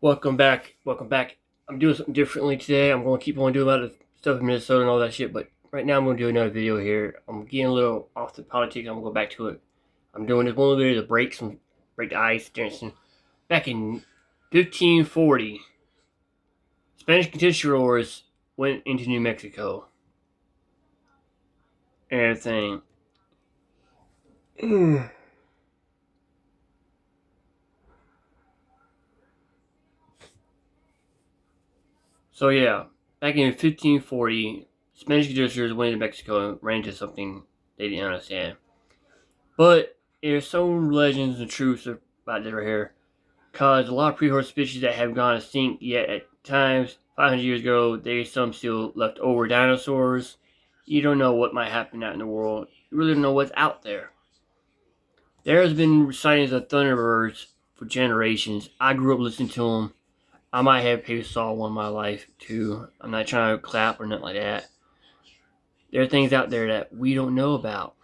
Welcome back. Welcome back. I'm doing something differently today. I'm going to keep on doing about the stuff in Minnesota and all that shit, but right now I'm going to do another video here. I'm getting a little off the politics. I'm going to go back to it. I'm doing this one video to break the ice. Back in 1540, Spanish conquistadors went into New Mexico and everything. So yeah, back in 1540, Spanish conquistadors went into Mexico and ran into something they didn't understand. But there's some legends and truths about this right here. Because a lot of prehistoric species that have gone extinct, yet at times, 500 years ago, there's some still left over dinosaurs. You don't know what might happen out in the world. You really don't know what's out there. There has been sightings of thunderbirds for generations. I grew up listening to them. I might have maybe saw one in my life too. I'm not trying to clap or nothing like that. There are things out there that we don't know about.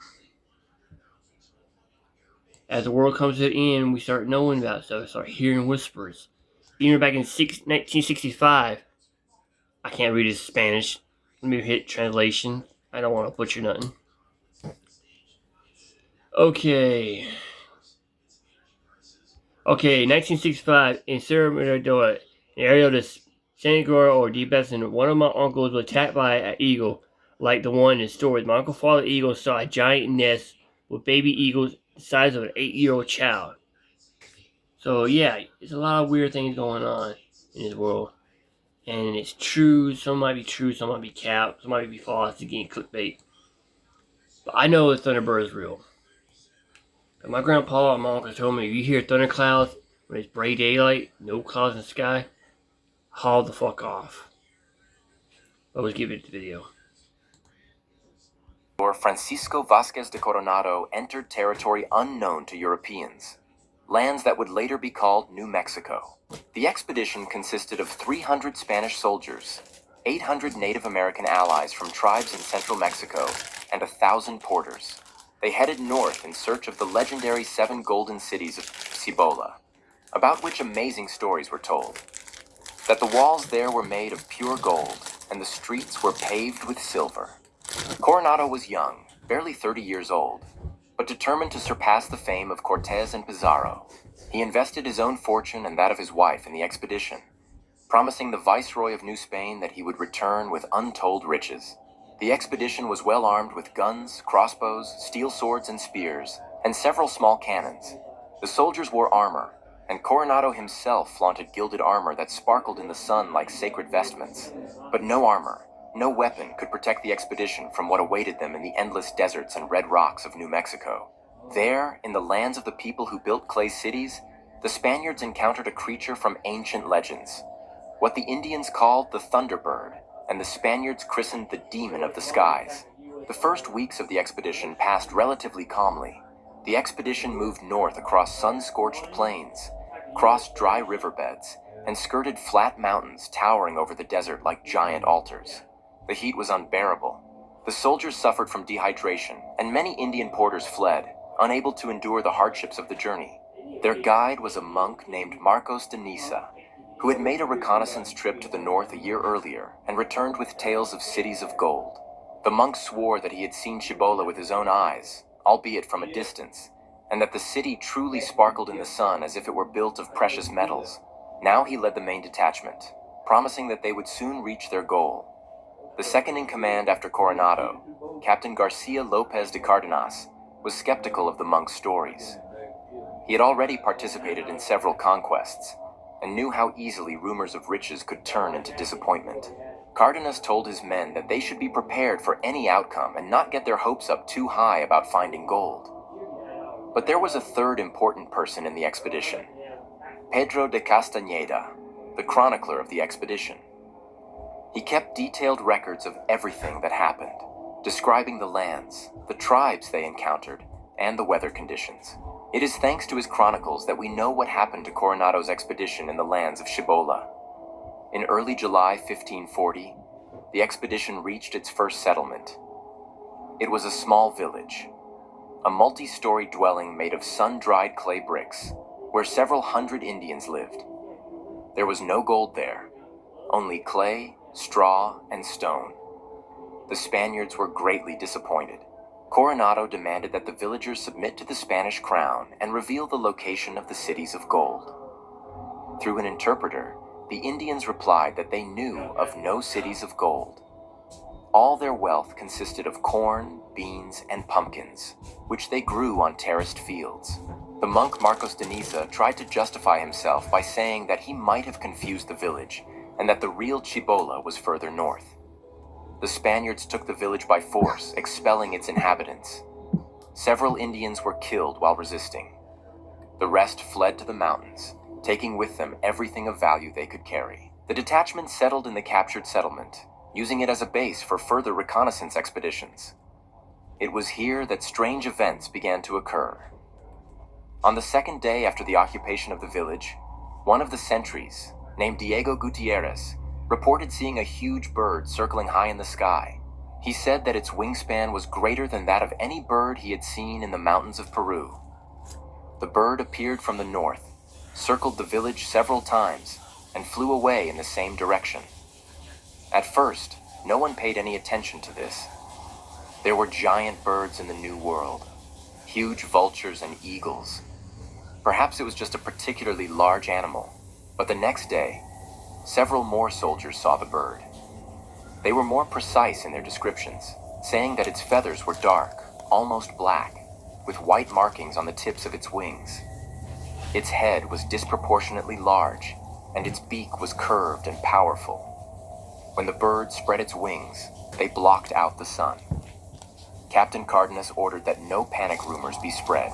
As the world comes to an end, we start knowing about stuff, start hearing whispers. Even back in 1965, I can't read his Spanish. Let me hit translation. I don't want to butcher nothing. Okay. 1965, in Cerro Mirador, in the area of the San Igor or Deep Basin, one of my uncles was attacked by an eagle like the one in the story. My uncle father eagle saw a giant nest with baby eagles the size of an 8-year-old child. So yeah, there's a lot of weird things going on in this world. And it's true, some might be true, some might be cap, some might be false, again, clickbait. But I know the Thunderbird is real. And my grandpa and my uncle told me, if you hear thunderclouds when it's bright daylight, no clouds in the sky, haul the fuck off. But let's give it the video. Francisco Vasquez de Coronado entered territory unknown to Europeans, lands that would later be called New Mexico. The expedition consisted of 300 Spanish soldiers, 800 Native American allies from tribes in central Mexico, and 1,000 porters. They headed north in search of the legendary 7 golden cities of Cibola, about which amazing stories were told. That the walls there were made of pure gold, and the streets were paved with silver. Coronado was young, barely 30 years old, but determined to surpass the fame of Cortez and Pizarro. He invested his own fortune and that of his wife in the expedition, promising the Viceroy of New Spain that he would return with untold riches. The expedition was well armed with guns, crossbows, steel swords and spears, and several small cannons. The soldiers wore armor, and Coronado himself flaunted gilded armor that sparkled in the sun like sacred vestments. But no armor, no weapon could protect the expedition from what awaited them in the endless deserts and red rocks of New Mexico. There, in the lands of the people who built clay cities, the Spaniards encountered a creature from ancient legends, what the Indians called the Thunderbird, and the Spaniards christened the Demon of the Skies. The first weeks of the expedition passed relatively calmly. The expedition moved north across sun-scorched plains, crossed dry riverbeds, and skirted flat mountains towering over the desert like giant altars. The heat was unbearable. The soldiers suffered from dehydration, and many Indian porters fled, unable to endure the hardships of the journey. Their guide was a monk named Marcos de Niza, who had made a reconnaissance trip to the north a year earlier and returned with tales of cities of gold. The monk swore that he had seen Cibola with his own eyes, albeit from a distance, and that the city truly sparkled in the sun as if it were built of precious metals. Now he led the main detachment, promising that they would soon reach their goal. The second in command after Coronado, Captain Garcia Lopez de Cardenas, was skeptical of the monk's stories. He had already participated in several conquests, and knew how easily rumors of riches could turn into disappointment. Cardenas told his men that they should be prepared for any outcome and not get their hopes up too high about finding gold. But there was a third important person in the expedition, Pedro de Castañeda, the chronicler of the expedition. He kept detailed records of everything that happened, describing the lands, the tribes they encountered, and the weather conditions. It is thanks to his chronicles that we know what happened to Coronado's expedition in the lands of Cibola. In early July 1540, the expedition reached its first settlement. It was a small village, a multi-story dwelling made of sun-dried clay bricks, where several hundred Indians lived. There was no gold there, only clay, straw, and stone. The Spaniards were greatly disappointed. Coronado demanded that the villagers submit to the Spanish crown and reveal the location of the cities of gold. Through an interpreter, the Indians replied that they knew of no cities of gold. All their wealth consisted of corn, beans, and pumpkins, which they grew on terraced fields. The monk Marcos de Niza tried to justify himself by saying that he might have confused the village and that the real Cibola was further north. The Spaniards took the village by force, expelling its inhabitants. Several Indians were killed while resisting. The rest fled to the mountains, taking with them everything of value they could carry. The detachment settled in the captured settlement, using it as a base for further reconnaissance expeditions. It was here that strange events began to occur. On the second day after the occupation of the village, one of the sentries, named Diego Gutierrez, reported seeing a huge bird circling high in the sky. He said that its wingspan was greater than that of any bird he had seen in the mountains of Peru. The bird appeared from the north, circled the village several times, and flew away in the same direction. At first, no one paid any attention to this. There were giant birds in the New World, huge vultures and eagles. Perhaps it was just a particularly large animal, but the next day, several more soldiers saw the bird. They were more precise in their descriptions, saying that its feathers were dark, almost black, with white markings on the tips of its wings. Its head was disproportionately large, and its beak was curved and powerful. When the bird spread its wings, they blocked out the sun. Captain Cardenas ordered that no panic rumors be spread.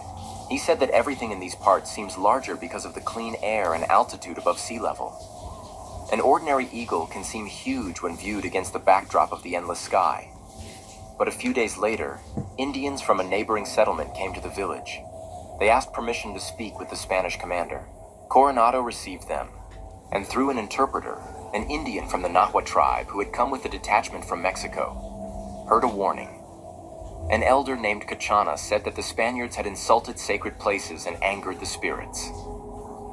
He said that everything in these parts seems larger because of the clean air and altitude above sea level. An ordinary eagle can seem huge when viewed against the backdrop of the endless sky. But a few days later, Indians from a neighboring settlement came to the village. They asked permission to speak with the Spanish commander. Coronado received them, and through an interpreter, an Indian from the Nahua tribe who had come with a detachment from Mexico, heard a warning. An elder named Cachana said that the Spaniards had insulted sacred places and angered the spirits.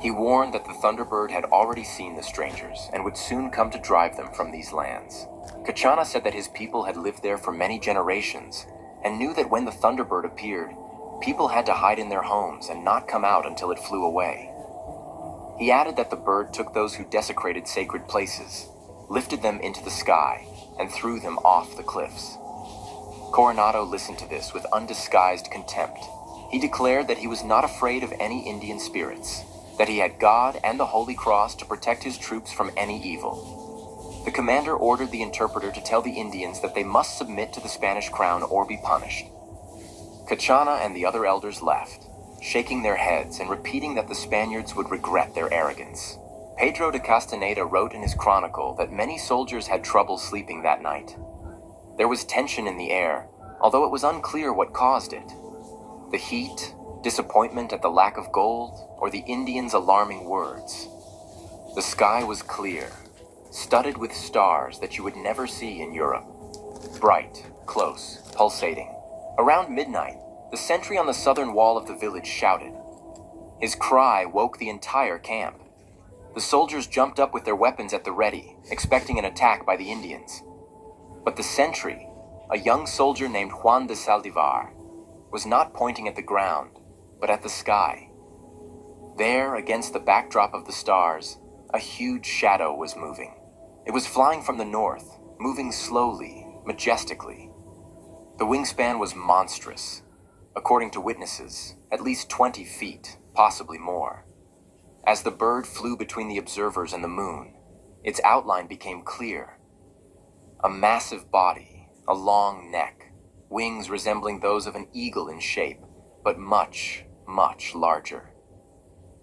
He warned that the Thunderbird had already seen the strangers and would soon come to drive them from these lands. Cachana said that his people had lived there for many generations and knew that when the Thunderbird appeared, people had to hide in their homes and not come out until it flew away. He added that the bird took those who desecrated sacred places, lifted them into the sky, and threw them off the cliffs. Coronado listened to this with undisguised contempt. He declared that he was not afraid of any Indian spirits, that he had God and the Holy Cross to protect his troops from any evil. The commander ordered the interpreter to tell the Indians that they must submit to the Spanish crown or be punished. Cachana and the other elders left, shaking their heads and repeating that the Spaniards would regret their arrogance. Pedro de Castaneda wrote in his chronicle that many soldiers had trouble sleeping that night. There was tension in the air, although it was unclear what caused it. The heat, disappointment at the lack of gold, or the Indians' alarming words. The sky was clear, studded with stars that you would never see in Europe. Bright, close, pulsating. Around midnight, the sentry on the southern wall of the village shouted. His cry woke the entire camp. The soldiers jumped up with their weapons at the ready, expecting an attack by the Indians. But the sentry, a young soldier named Juan de Saldivar, was not pointing at the ground, but at the sky. There, against the backdrop of the stars, a huge shadow was moving. It was flying from the north, moving slowly, majestically. The wingspan was monstrous. According to witnesses, at least 20 feet, possibly more. As the bird flew between the observers and the moon, its outline became clear. A massive body, a long neck, wings resembling those of an eagle in shape, but much, much larger.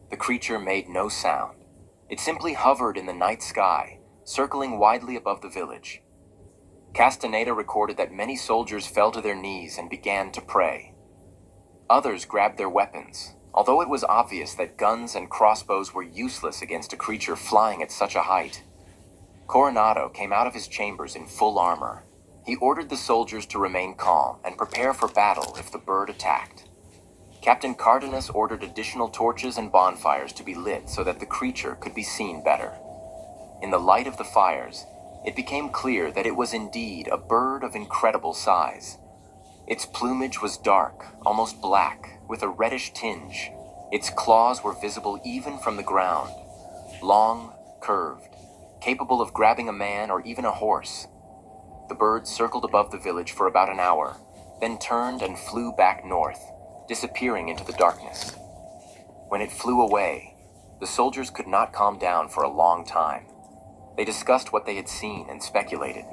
The creature made no sound. It simply hovered in the night sky, circling widely above the village. Castaneda recorded that many soldiers fell to their knees and began to pray. Others grabbed their weapons, although it was obvious that guns and crossbows were useless against a creature flying at such a height. Coronado came out of his chambers in full armor. He ordered the soldiers to remain calm and prepare for battle if the bird attacked. Captain Cardenas ordered additional torches and bonfires to be lit so that the creature could be seen better. In the light of the fires, it became clear that it was indeed a bird of incredible size. Its plumage was dark, almost black, with a reddish tinge. Its claws were visible even from the ground, long, curved, capable of grabbing a man or even a horse. The bird circled above the village for about an hour, then turned and flew back north, disappearing into the darkness. When it flew away, the soldiers could not calm down for a long time. They discussed what they had seen and speculated.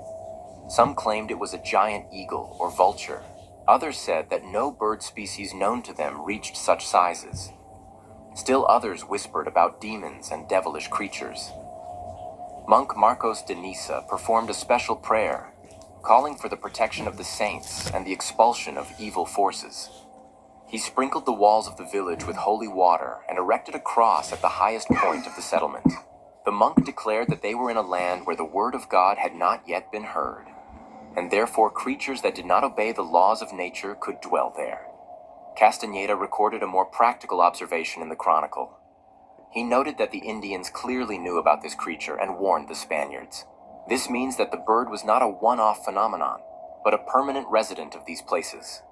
Some claimed it was a giant eagle or vulture. Others said that no bird species known to them reached such sizes. Still others whispered about demons and devilish creatures. Monk Marcos de Niza performed a special prayer, calling for the protection of the saints and the expulsion of evil forces. He sprinkled the walls of the village with holy water and erected a cross at the highest point of the settlement. The monk declared that they were in a land where the word of God had not yet been heard, and therefore creatures that did not obey the laws of nature could dwell there. Castaneda recorded a more practical observation in the Chronicle. He noted that the Indians clearly knew about this creature and warned the Spaniards. This means that the bird was not a one-off phenomenon, but a permanent resident of these places.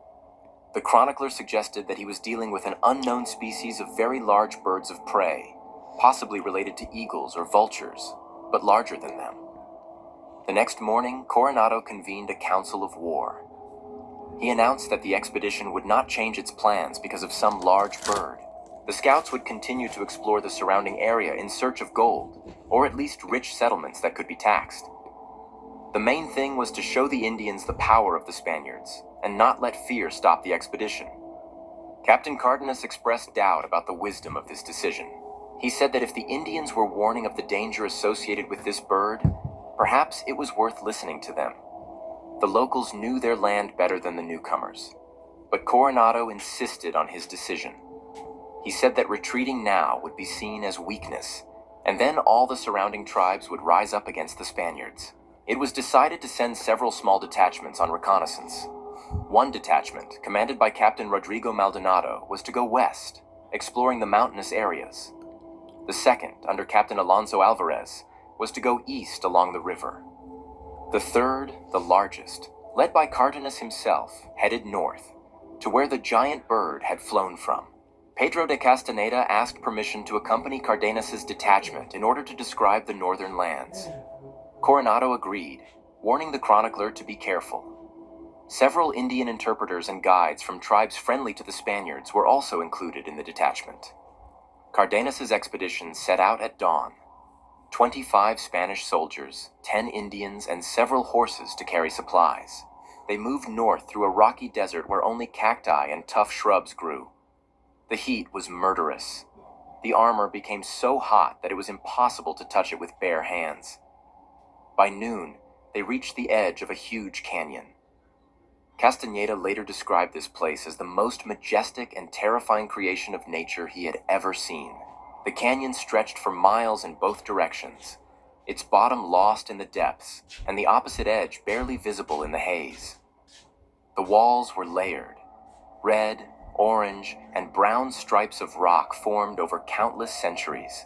The chronicler suggested that he was dealing with an unknown species of very large birds of prey, possibly related to eagles or vultures, but larger than them. The next morning, Coronado convened a council of war. He announced that the expedition would not change its plans because of some large bird. The scouts would continue to explore the surrounding area in search of gold, or at least rich settlements that could be taxed. The main thing was to show the Indians the power of the Spaniards, and not let fear stop the expedition. Captain Cardenas expressed doubt about the wisdom of this decision. He said that if the Indians were warning of the danger associated with this bird, perhaps it was worth listening to them. The locals knew their land better than the newcomers, but Coronado insisted on his decision. He said that retreating now would be seen as weakness, and then all the surrounding tribes would rise up against the Spaniards. It was decided to send several small detachments on reconnaissance. One detachment, commanded by Captain Rodrigo Maldonado, was to go west, exploring the mountainous areas. The second, under Captain Alonso Alvarez, was to go east along the river. The third, the largest, led by Cardenas himself, headed north, to where the giant bird had flown from. Pedro de Castaneda asked permission to accompany Cardenas's detachment in order to describe the northern lands. Coronado agreed, warning the chronicler to be careful. Several Indian interpreters and guides from tribes friendly to the Spaniards were also included in the detachment. Cardenas's expedition set out at dawn. 25 Spanish soldiers, 10 Indians, and several horses to carry supplies. They moved north through a rocky desert where only cacti and tough shrubs grew. The heat was murderous. The armor became so hot that it was impossible to touch it with bare hands. By noon, they reached the edge of a huge canyon. Castaneda later described this place as the most majestic and terrifying creation of nature he had ever seen. The canyon stretched for miles in both directions, its bottom lost in the depths, and the opposite edge barely visible in the haze. The walls were layered. Red, orange, and brown stripes of rock formed over countless centuries.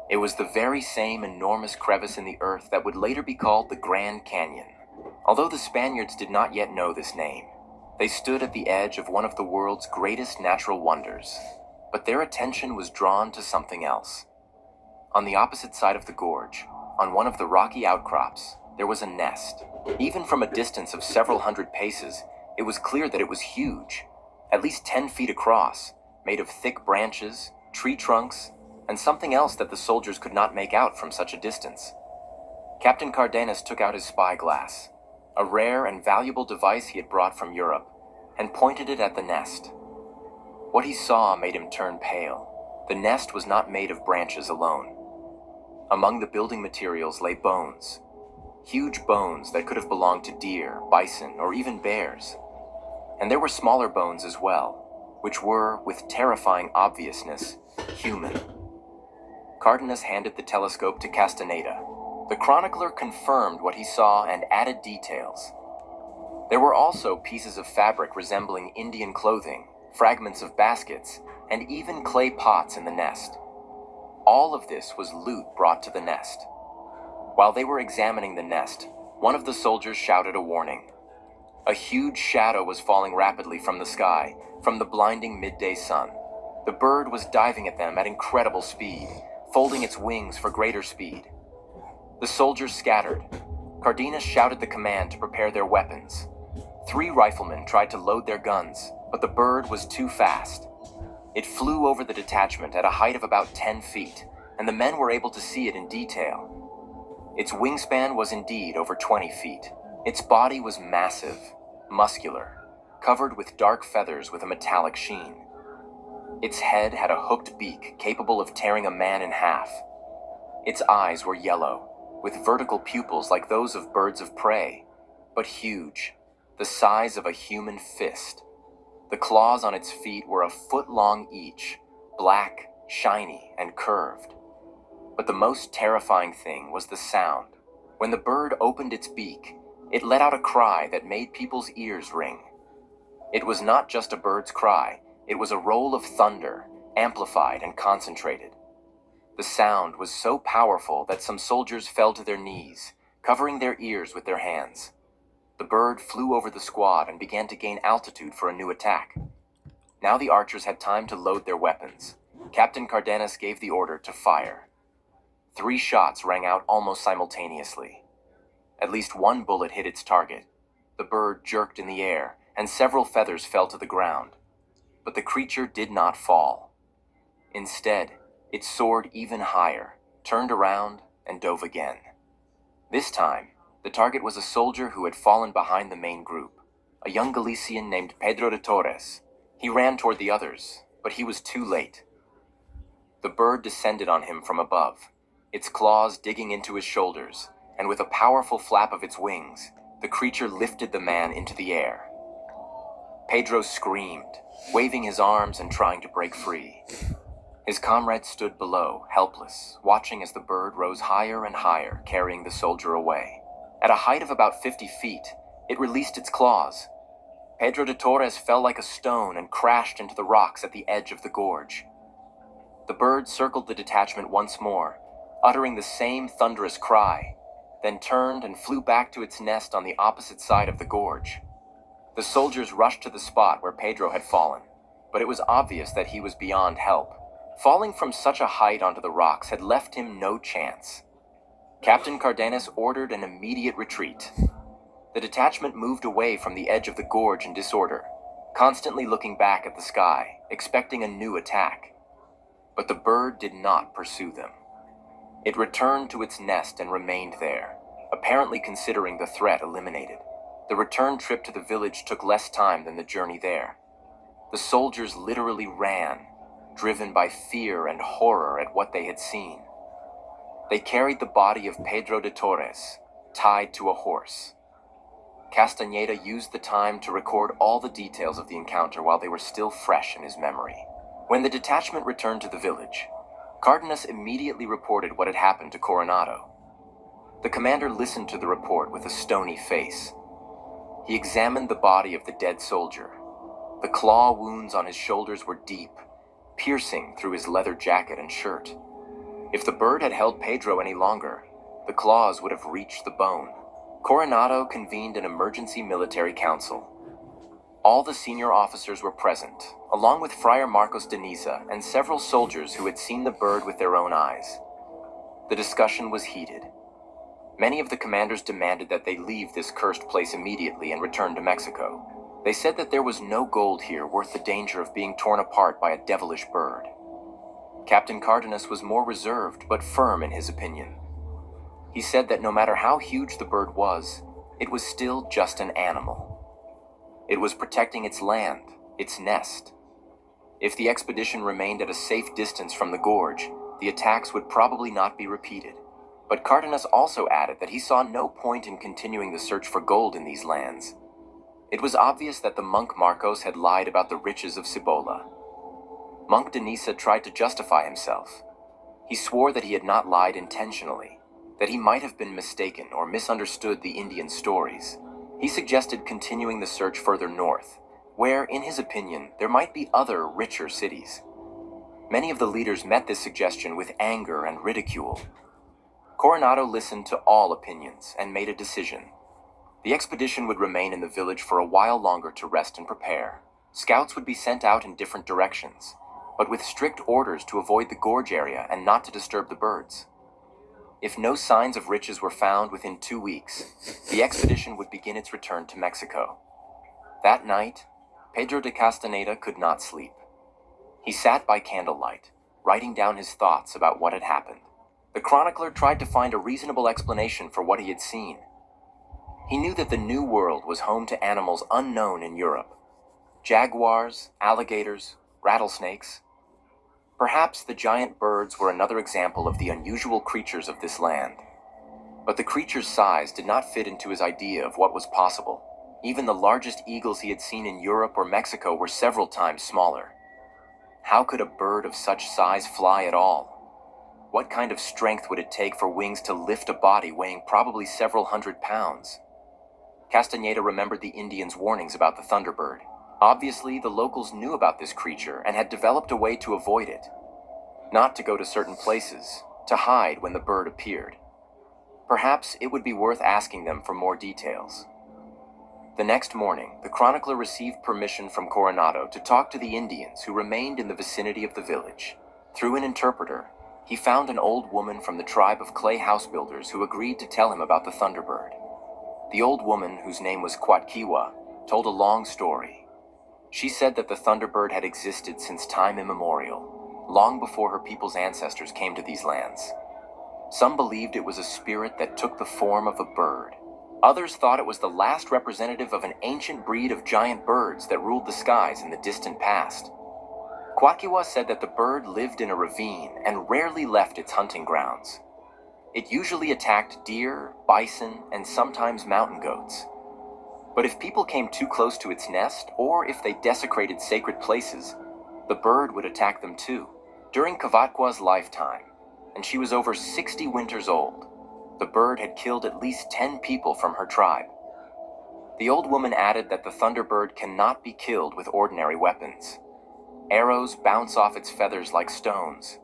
It was the very same enormous crevice in the earth that would later be called the Grand Canyon. Although the Spaniards did not yet know this name, they stood at the edge of one of the world's greatest natural wonders. But their attention was drawn to something else. On the opposite side of the gorge, on one of the rocky outcrops, there was a nest. Even from a distance of several hundred paces, it was clear that it was huge, at least 10 feet across, made of thick branches, tree trunks, and something else that the soldiers could not make out from such a distance. Captain Cardenas took out his spyglass, a rare and valuable device he had brought from Europe, and pointed it at the nest. What he saw made him turn pale. The nest was not made of branches alone. Among the building materials lay bones. Huge bones that could have belonged to deer, bison, or even bears. And there were smaller bones as well, which were, with terrifying obviousness, human. Cardenas handed the telescope to Castaneda. The chronicler confirmed what he saw and added details. There were also pieces of fabric resembling Indian clothing, fragments of baskets, and even clay pots in the nest. All of this was loot brought to the nest. While they were examining the nest, one of the soldiers shouted a warning. A huge shadow was falling rapidly from the sky, from the blinding midday sun. The bird was diving at them at incredible speed, folding its wings for greater speed. The soldiers scattered. Cardenas shouted the command to prepare their weapons. 3 riflemen tried to load their guns, but the bird was too fast. It flew over the detachment at a height of about 10 feet, and the men were able to see it in detail. Its wingspan was indeed over 20 feet. Its body was massive, muscular, covered with dark feathers with a metallic sheen. Its head had a hooked beak capable of tearing a man in half. Its eyes were yellow, with vertical pupils like those of birds of prey, but huge, the size of a human fist. The claws on its feet were a foot long each, black, shiny, and curved. But the most terrifying thing was the sound. When the bird opened its beak, it let out a cry that made people's ears ring. It was not just a bird's cry, it was a roll of thunder, amplified and concentrated. The sound was so powerful that some soldiers fell to their knees, covering their ears with their hands. The bird flew over the squad and began to gain altitude for a new attack. Now the archers had time to load their weapons. Captain Cardenas gave the order to fire. 3 shots rang out almost simultaneously. At least 1 bullet hit its target. The bird jerked in the air, and several feathers fell to the ground. But the creature did not fall. Instead, it soared even higher, turned around, and dove again. This time, the target was a soldier who had fallen behind the main group, a young Galician named Pedro de Torres. He ran toward the others, but he was too late. The bird descended on him from above, its claws digging into his shoulders, and with a powerful flap of its wings, the creature lifted the man into the air. Pedro screamed, waving his arms and trying to break free. His comrades stood below, helpless, watching as the bird rose higher and higher, carrying the soldier away. At a height of about 50 feet, it released its claws. Pedro de Torres fell like a stone and crashed into the rocks at the edge of the gorge. The bird circled the detachment once more, uttering the same thunderous cry, then turned and flew back to its nest on the opposite side of the gorge. The soldiers rushed to the spot where Pedro had fallen, but it was obvious that he was beyond help. Falling from such a height onto the rocks had left him no chance. Captain Cardenas ordered an immediate retreat. The detachment moved away from the edge of the gorge in disorder, constantly looking back at the sky, expecting a new attack. But the bird did not pursue them. It returned to its nest and remained there, apparently considering the threat eliminated. The return trip to the village took less time than the journey there. The soldiers literally ran, driven by fear and horror at what they had seen. They carried the body of Pedro de Torres, tied to a horse. Castaneda used the time to record all the details of the encounter while they were still fresh in his memory. When the detachment returned to the village, Cardenas immediately reported what had happened to Coronado. The commander listened to the report with a stony face. He examined the body of the dead soldier. The claw wounds on his shoulders were deep, piercing through his leather jacket and shirt. If the bird had held Pedro any longer, the claws would have reached the bone. Coronado convened an emergency military council. All the senior officers were present, along with Friar Marcos de Niza and several soldiers who had seen the bird with their own eyes. The discussion was heated. Many of the commanders demanded that they leave this cursed place immediately and return to Mexico. They said that there was no gold here worth the danger of being torn apart by a devilish bird. Captain Cardenas was more reserved but firm in his opinion. He said that no matter how huge the bird was, it was still just an animal. It was protecting its land, its nest. If the expedition remained at a safe distance from the gorge, the attacks would probably not be repeated. But Cardenas also added that he saw no point in continuing the search for gold in these lands. It was obvious that the monk Marcos had lied about the riches of Cibola. Monk de Niza tried to justify himself. He swore that he had not lied intentionally, that he might have been mistaken or misunderstood the Indian stories. He suggested continuing the search further north, where, in his opinion, there might be other, richer cities. Many of the leaders met this suggestion with anger and ridicule. Coronado listened to all opinions and made a decision. The expedition would remain in the village for a while longer to rest and prepare. Scouts would be sent out in different directions, but with strict orders to avoid the gorge area and not to disturb the birds. If no signs of riches were found within 2 weeks, the expedition would begin its return to Mexico. That night, Pedro de Castaneda could not sleep. He sat by candlelight, writing down his thoughts about what had happened. The chronicler tried to find a reasonable explanation for what he had seen. He knew that the New World was home to animals unknown in Europe. Jaguars, alligators, rattlesnakes. Perhaps the giant birds were another example of the unusual creatures of this land. But the creature's size did not fit into his idea of what was possible. Even the largest eagles he had seen in Europe or Mexico were several times smaller. How could a bird of such size fly at all? What kind of strength would it take for wings to lift a body weighing probably several hundred pounds? Castaneda remembered the Indians' warnings about the thunderbird. Obviously, the locals knew about this creature and had developed a way to avoid it. Not to go to certain places, to hide when the bird appeared. Perhaps it would be worth asking them for more details. The next morning, the chronicler received permission from Coronado to talk to the Indians who remained in the vicinity of the village. Through an interpreter, he found an old woman from the tribe of clay house builders who agreed to tell him about the thunderbird. The old woman, whose name was Quatkiwa, told a long story. She said that the thunderbird had existed since time immemorial, long before her people's ancestors came to these lands. Some believed it was a spirit that took the form of a bird. Others thought it was the last representative of an ancient breed of giant birds that ruled the skies in the distant past. Quatkiwa said that the bird lived in a ravine and rarely left its hunting grounds. It usually attacked deer, bison, and sometimes mountain goats. But if people came too close to its nest, or if they desecrated sacred places, the bird would attack them too. During Quatquiwa's lifetime, and she was over 60 winters old, the bird had killed at least 10 people from her tribe. The old woman added that the thunderbird cannot be killed with ordinary weapons. Arrows bounce off its feathers like stones.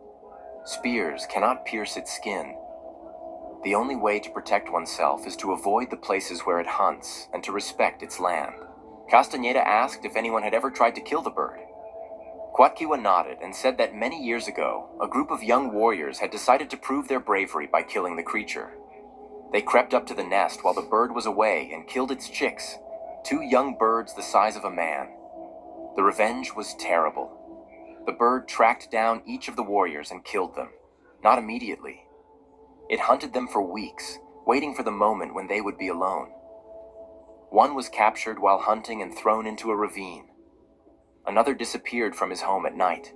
Spears cannot pierce its skin. The only way to protect oneself is to avoid the places where it hunts and to respect its land. Castaneda asked if anyone had ever tried to kill the bird. Quatkiwa nodded and said that many years ago, a group of young warriors had decided to prove their bravery by killing the creature. They crept up to the nest while the bird was away and killed its chicks, 2 young birds the size of a man. The revenge was terrible. The bird tracked down each of the warriors and killed them, not immediately. It hunted them for weeks, waiting for the moment when they would be alone. One was captured while hunting and thrown into a ravine. Another disappeared from his home at night.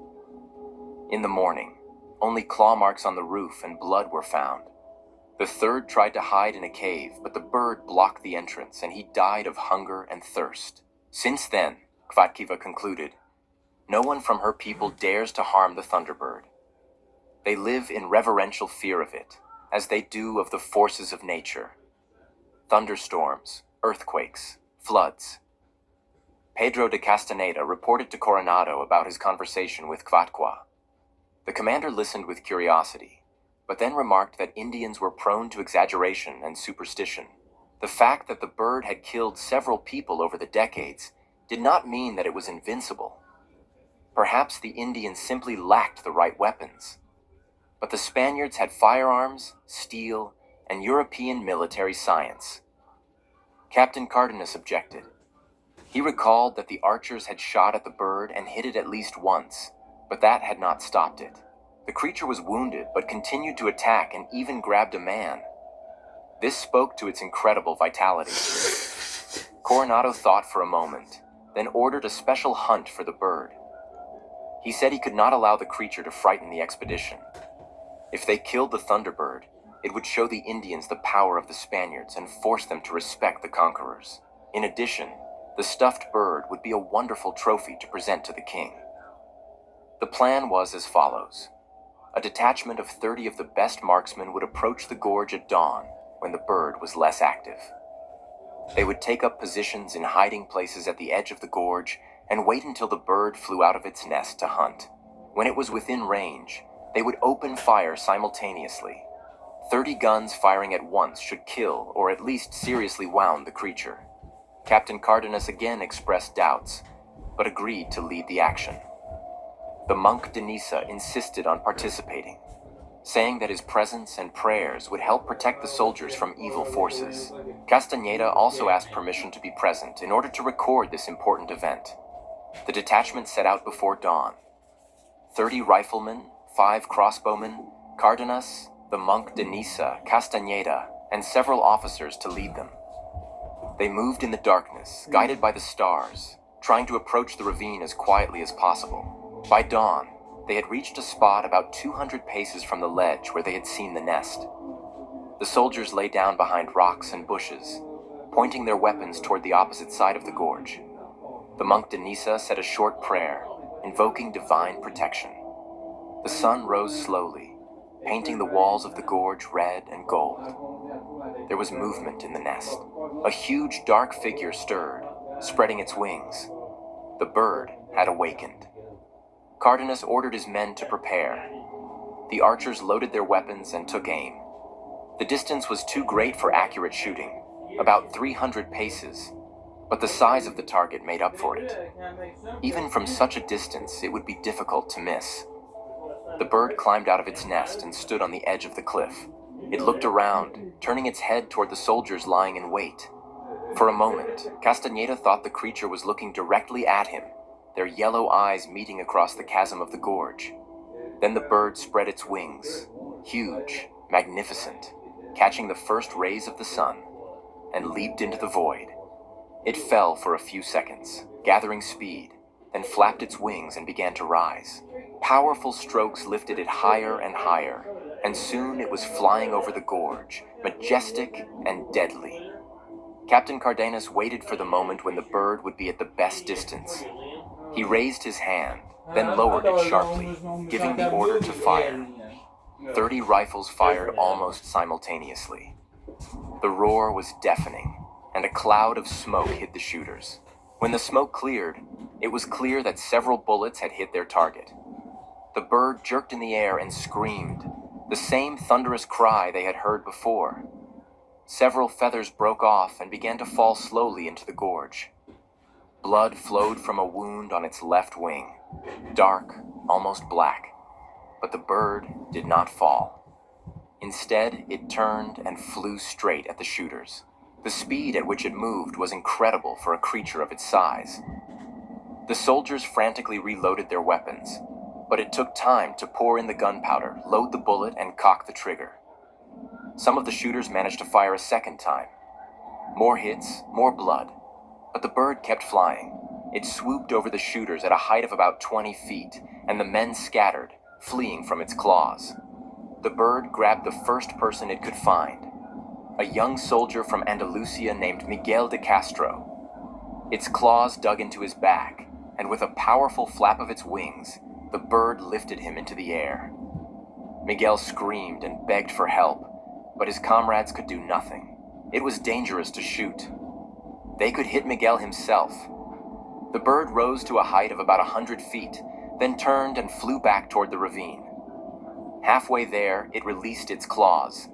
In the morning, only claw marks on the roof and blood were found. The third tried to hide in a cave, but the bird blocked the entrance and he died of hunger and thirst. Since then, Quatkiwa concluded, no one from her people dares to harm the thunderbird. They live in reverential fear of it, as they do of the forces of nature. Thunderstorms, earthquakes, floods. Pedro de Castaneda reported to Coronado about his conversation with Quatquiwa. The commander listened with curiosity, but then remarked that Indians were prone to exaggeration and superstition. The fact that the bird had killed several people over the decades did not mean that it was invincible. Perhaps the Indians simply lacked the right weapons. But the Spaniards had firearms, steel, and European military science. Captain Cardenas objected. He recalled that the archers had shot at the bird and hit it at least once, but that had not stopped it. The creature was wounded, but continued to attack and even grabbed a man. This spoke to its incredible vitality. Coronado thought for a moment, then ordered a special hunt for the bird. He said he could not allow the creature to frighten the expedition. If they killed the thunderbird, it would show the Indians the power of the Spaniards and force them to respect the conquerors. In addition, the stuffed bird would be a wonderful trophy to present to the king. The plan was as follows. A detachment of 30 of the best marksmen would approach the gorge at dawn when the bird was less active. They would take up positions in hiding places at the edge of the gorge and wait until the bird flew out of its nest to hunt. When it was within range, they would open fire simultaneously. 30 guns firing at once should kill or at least seriously wound the creature. Captain Cardenas again expressed doubts, but agreed to lead the action. The monk Denisa insisted on participating, saying that his presence and prayers would help protect the soldiers from evil forces. Castañeda also asked permission to be present in order to record this important event. The detachment set out before dawn. 30 riflemen, 5 crossbowmen, Cardenas, the monk Denisa, Castañeda, and several officers to lead them. They moved in the darkness, guided by the stars, trying to approach the ravine as quietly as possible. By dawn, they had reached a spot about 200 paces from the ledge where they had seen the nest. The soldiers lay down behind rocks and bushes, pointing their weapons toward the opposite side of the gorge. The monk Denisa said a short prayer, invoking divine protection. The sun rose slowly, painting the walls of the gorge red and gold. There was movement in the nest. A huge dark figure stirred, spreading its wings. The bird had awakened. Cardenas ordered his men to prepare. The archers loaded their weapons and took aim. The distance was too great for accurate shooting, about 300 paces, but the size of the target made up for it. Even from such a distance, it would be difficult to miss. The bird climbed out of its nest and stood on the edge of the cliff. It looked around, turning its head toward the soldiers lying in wait. For a moment, Castañeda thought the creature was looking directly at him, their yellow eyes meeting across the chasm of the gorge. Then the bird spread its wings, huge, magnificent, catching the first rays of the sun, and leaped into the void. It fell for a few seconds, gathering speed, then flapped its wings and began to rise. Powerful strokes lifted it higher and higher, and soon it was flying over the gorge, majestic and deadly. Captain Cardenas waited for the moment when the bird would be at the best distance. He raised his hand, then lowered it sharply, giving the order to fire. 30 rifles fired almost simultaneously. The roar was deafening, and a cloud of smoke hid the shooters. When the smoke cleared, it was clear that several bullets had hit their target. The bird jerked in the air and screamed, the same thunderous cry they had heard before. Several feathers broke off and began to fall slowly into the gorge. Blood flowed from a wound on its left wing, dark, almost black, but the bird did not fall. Instead, it turned and flew straight at the shooters. The speed at which it moved was incredible for a creature of its size. The soldiers frantically reloaded their weapons, but it took time to pour in the gunpowder, load the bullet, and cock the trigger. Some of the shooters managed to fire a second time. More hits, more blood, but the bird kept flying. It swooped over the shooters at a height of about 20 feet, and the men scattered, fleeing from its claws. The bird grabbed the first person it could find, a young soldier from Andalusia named Miguel de Castro. Its claws dug into his back, and with a powerful flap of its wings, the bird lifted him into the air. Miguel screamed and begged for help, but his comrades could do nothing. It was dangerous to shoot. They could hit Miguel himself. The bird rose to a height of about 100 feet, then turned and flew back toward the ravine. Halfway there, it released its claws.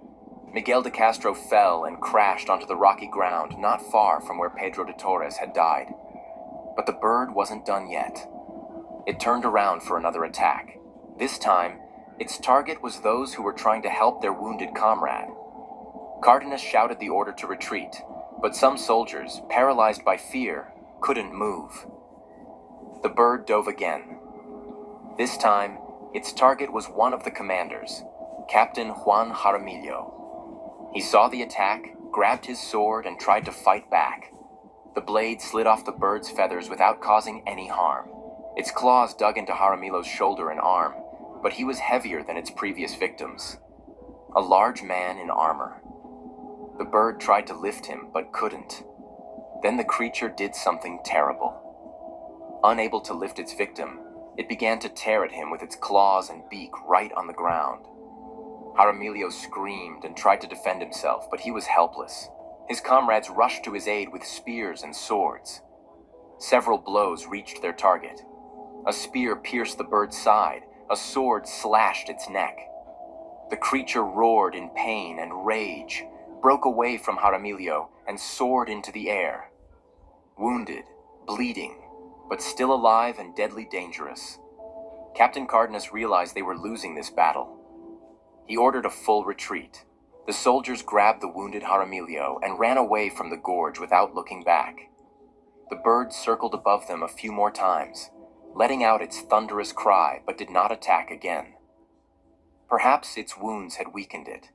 Miguel de Castro fell and crashed onto the rocky ground not far from where Pedro de Torres had died. But the bird wasn't done yet. It turned around for another attack. This time, its target was those who were trying to help their wounded comrade. Cardenas shouted the order to retreat, but some soldiers, paralyzed by fear, couldn't move. The bird dove again. This time, its target was one of the commanders, Captain Juan Jaramillo. He saw the attack, grabbed his sword, and tried to fight back. The blade slid off the bird's feathers without causing any harm. Its claws dug into Jaramillo's shoulder and arm, but he was heavier than its previous victims. A large man in armor. The bird tried to lift him, but couldn't. Then the creature did something terrible. Unable to lift its victim, it began to tear at him with its claws and beak right on the ground. Jaramillo screamed and tried to defend himself, but he was helpless. His comrades rushed to his aid with spears and swords. Several blows reached their target. A spear pierced the bird's side, a sword slashed its neck. The creature roared in pain and rage, broke away from Jaramillo, and soared into the air. Wounded, bleeding, but still alive and deadly dangerous, Captain Cardenas realized they were losing this battle. He ordered a full retreat. The soldiers grabbed the wounded Jaramillo and ran away from the gorge without looking back. The bird circled above them a few more times, letting out its thunderous cry, but did not attack again. Perhaps its wounds had weakened it.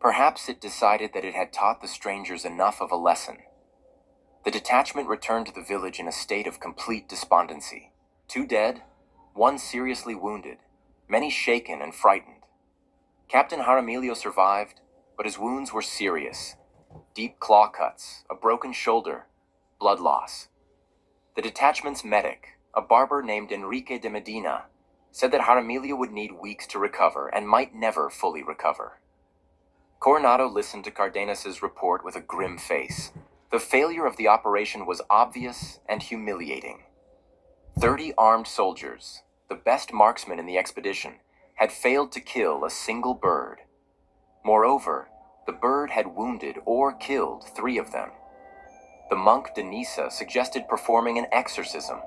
Perhaps it decided that it had taught the strangers enough of a lesson. The detachment returned to the village in a state of complete despondency. 2 dead, 1 seriously wounded, many shaken and frightened. Captain Jaramillo survived, but his wounds were serious. Deep claw cuts, a broken shoulder, blood loss. The detachment's medic, a barber named Enrique de Medina, said that Jaramillo would need weeks to recover and might never fully recover. Coronado listened to Cardenas's report with a grim face. The failure of the operation was obvious and humiliating. 30 armed soldiers, the best marksmen in the expedition, had failed to kill a single bird. Moreover, the bird had wounded or killed 3 of them. The monk Denisa suggested performing an exorcism.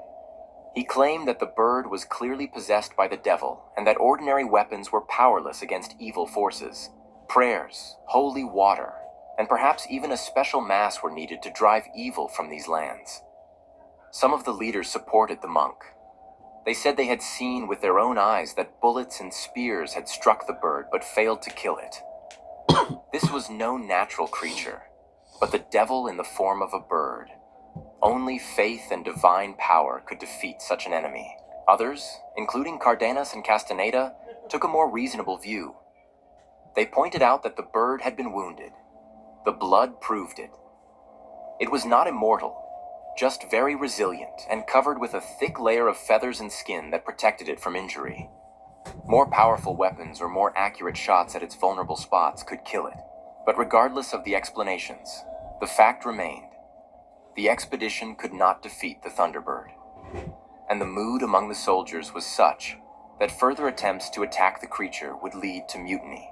He claimed that the bird was clearly possessed by the devil and that ordinary weapons were powerless against evil forces. Prayers, holy water, and perhaps even a special mass were needed to drive evil from these lands. Some of the leaders supported the monk. They said they had seen with their own eyes that bullets and spears had struck the bird but failed to kill it. This was no natural creature, but the devil in the form of a bird. Only faith and divine power could defeat such an enemy. Others, including Cardenas and Castaneda, took a more reasonable view. They pointed out that the bird had been wounded. The blood proved it. It was not immortal, just very resilient and covered with a thick layer of feathers and skin that protected it from injury. More powerful weapons or more accurate shots at its vulnerable spots could kill it. But regardless of the explanations, the fact remained. The expedition could not defeat the Thunderbird. And the mood among the soldiers was such that further attempts to attack the creature would lead to mutiny.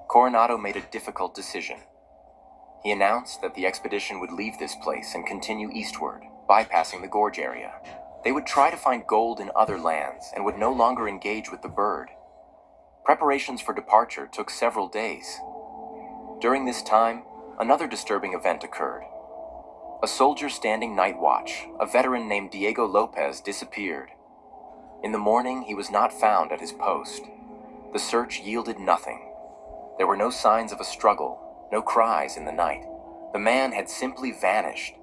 Coronado made a difficult decision. He announced that the expedition would leave this place and continue eastward, bypassing the gorge area. They would try to find gold in other lands and would no longer engage with the bird. Preparations for departure took several days. During this time, another disturbing event occurred. A soldier standing night watch, a veteran named Diego Lopez, disappeared. In the morning, he was not found at his post. The search yielded nothing. There were no signs of a struggle, no cries in the night. The man had simply vanished.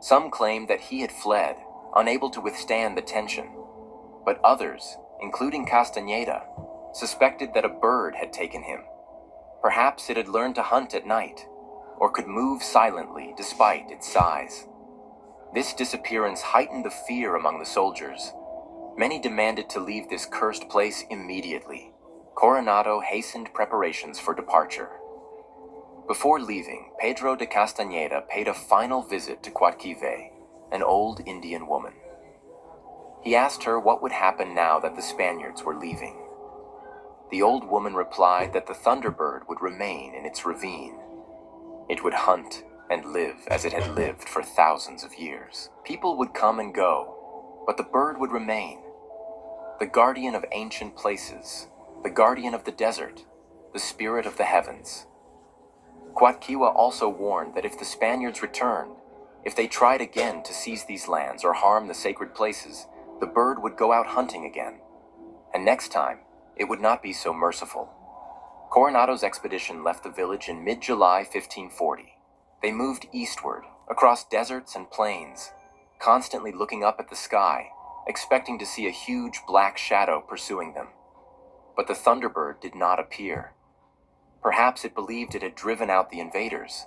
Some claimed that he had fled, unable to withstand the tension. But others, including Castaneda, suspected that a bird had taken him. Perhaps it had learned to hunt at night, or could move silently despite its size. This disappearance heightened the fear among the soldiers. Many demanded to leave this cursed place immediately. Coronado hastened preparations for departure. Before leaving, Pedro de Castaneda paid a final visit to Coatquive, an old Indian woman. He asked her what would happen now that the Spaniards were leaving. The old woman replied that the Thunderbird would remain in its ravine. It would hunt and live as it had lived for thousands of years. People would come and go, but the bird would remain. The guardian of ancient places, the guardian of the desert, the spirit of the heavens. Coatquiva also warned that if the Spaniards returned, if they tried again to seize these lands or harm the sacred places, the bird would go out hunting again. And next time, it would not be so merciful. Coronado's expedition left the village in mid-July 1540. They moved eastward, across deserts and plains, constantly looking up at the sky, expecting to see a huge black shadow pursuing them. But the Thunderbird did not appear. Perhaps it believed it had driven out the invaders.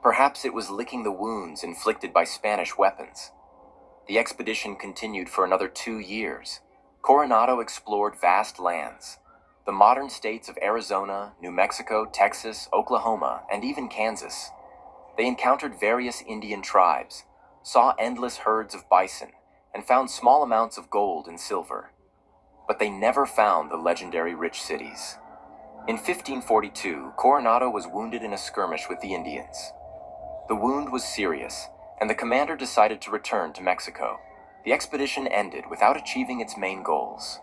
Perhaps it was licking the wounds inflicted by Spanish weapons. The expedition continued for another 2 years. Coronado explored vast lands, the modern states of Arizona, New Mexico, Texas, Oklahoma, and even Kansas. They encountered various Indian tribes, saw endless herds of bison, and found small amounts of gold and silver. But they never found the legendary rich cities. In 1542, Coronado was wounded in a skirmish with the Indians. The wound was serious, and the commander decided to return to Mexico. The expedition ended without achieving its main goals.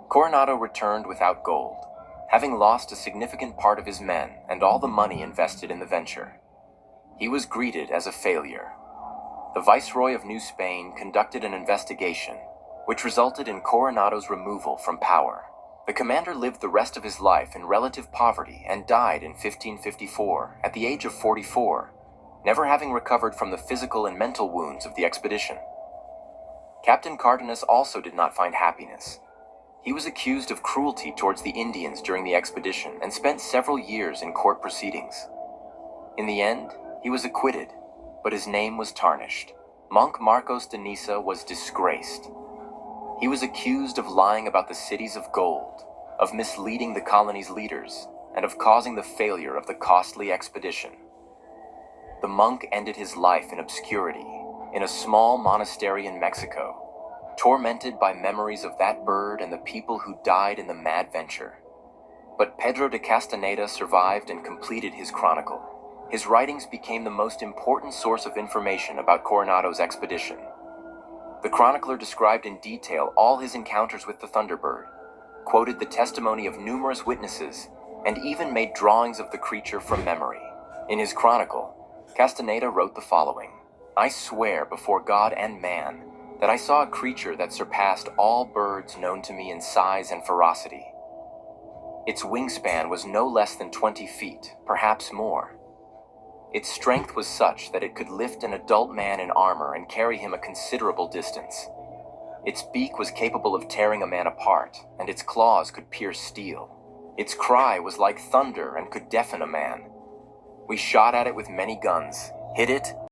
Coronado returned without gold, having lost a significant part of his men and all the money invested in the venture. He was greeted as a failure. The Viceroy of New Spain conducted an investigation, which resulted in Coronado's removal from power. The commander lived the rest of his life in relative poverty and died in 1554 at the age of 44, never having recovered from the physical and mental wounds of the expedition. Captain Cardenas also did not find happiness. He was accused of cruelty towards the Indians during the expedition and spent several years in court proceedings. In the end, he was acquitted, but his name was tarnished. Monk Marcos de Niza was disgraced. He was accused of lying about the cities of gold, of misleading the colony's leaders, and of causing the failure of the costly expedition. The monk ended his life in obscurity, in a small monastery in Mexico, tormented by memories of that bird and the people who died in the mad venture. But Pedro de Castaneda survived and completed his chronicle. His writings became the most important source of information about Coronado's expedition. The chronicler described in detail all his encounters with the Thunderbird, quoted the testimony of numerous witnesses, and even made drawings of the creature from memory. In his chronicle, Castaneda wrote the following: "I swear before God and man that I saw a creature that surpassed all birds known to me in size and ferocity. Its wingspan was no less than 20 feet, perhaps more. Its strength was such that it could lift an adult man in armor and carry him a considerable distance. Its beak was capable of tearing a man apart, and its claws could pierce steel. Its cry was like thunder and could deafen a man. We shot at it with many guns, hit it,